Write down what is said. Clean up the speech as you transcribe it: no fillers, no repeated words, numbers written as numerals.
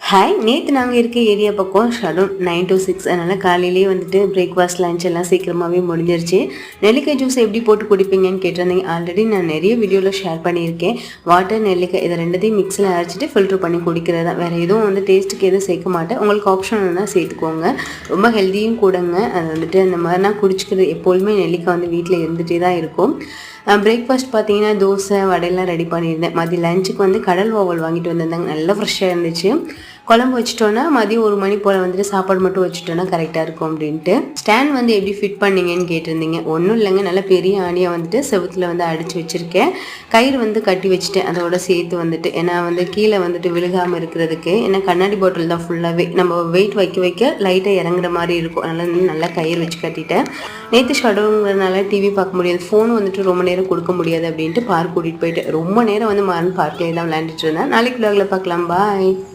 Hi, நேற்று நாங்கள் இருக்க ஏரியா பக்கம் ஷடவுன் 9 to 6. அதனால் காலையிலேயே வந்துட்டு பிரேக்ஃபாஸ்ட் லஞ்ச் எல்லாம் சீக்கிரமாகவே முடிஞ்சிருச்சு. நெல்லிக்காய் ஜூஸ் எப்படி போட்டு குடிப்பீங்கன்னு கேட்டிருந்தீங்க. ஆல்ரெடி நான் நிறைய வீடியோவில் ஷேர் பண்ணியிருக்கேன். வாட்டர், நெல்லிக்காய் இதை ரெண்டுத்தையும் மிக்ஸில் அரைச்சிட்டு ஃபில்ட்ரு பண்ணி குடிக்கிறது தான். வேறு எதுவும் வந்து டேஸ்ட்டுக்கு எதுவும் சேர்க்க மாட்டேன். உங்களுக்கு ஆப்ஷன் தான் சேர்த்துக்கோங்க. ரொம்ப ஹெல்த்தியும் கூடங்க. அது வந்துட்டு அந்த மாதிரி நான் குடிச்சிக்கிறது எப்போதுமே நெல்லிக்காய் வந்து வீட்டில் இருந்துகிட்டே தான் இருக்கும். பிரேக்ஃபாஸ்ட் பார்த்தீங்கன்னா தோசை வடையெல்லாம் ரெடி பண்ணியிருந்தேன். மதியம் லஞ்சுக்கு வந்து கடல் ஓவல் வாங்கிட்டு வந்திருந்தாங்க. நல்லா ஃப்ரெஷ்ஷாக இருந்துச்சு. குழம்பு வச்சுட்டோன்னா மதியம் 1 மணி போல் வந்துட்டு சாப்பாடு மட்டும் வச்சுட்டோன்னா கரெக்டாக இருக்கும் அப்படின்ட்டு. ஸ்டாண்ட் வந்து எப்படி ஃபிட் பண்ணிங்கன்னு கேட்டிருந்தீங்க. ஒன்றும் இல்லைங்க, நல்லா பெரிய ஆணியாக வந்துட்டு செவுத்தில் வந்து அடித்து வச்சுருக்கேன். கயிறு வந்து கட்டி வச்சுட்டேன் அதோட சேர்த்து வந்துட்டு. ஏன்னா வந்து கீழே வந்துட்டு விழுகாமல் இருக்கிறதுக்கு. ஏன்னா கண்ணாடி பாட்டில் தான் ஃபுல்லாகவே நம்ம வெயிட் வைக்க வைக்க லைட்டாக இறங்குற மாதிரி இருக்கும். அதனால் நல்லா கயிறு வச்சு கட்டிட்டேன். நேற்று ஷடவுங்கிறதுனால டிவி பார்க்க முடியாது, ஃபோன் வந்துட்டு ரொம்ப நேரம் கொடுக்க முடியாது அப்படின்ட்டு பார்க் கூட்டிகிட்டு போயிட்டு ரொம்ப நேரம் வந்து மாறன் பார்க்லேயே தான் விளையாண்டுட்டு இருந்தேன். நாளைக்கு vlogல பார்க்கலாம். பாய்.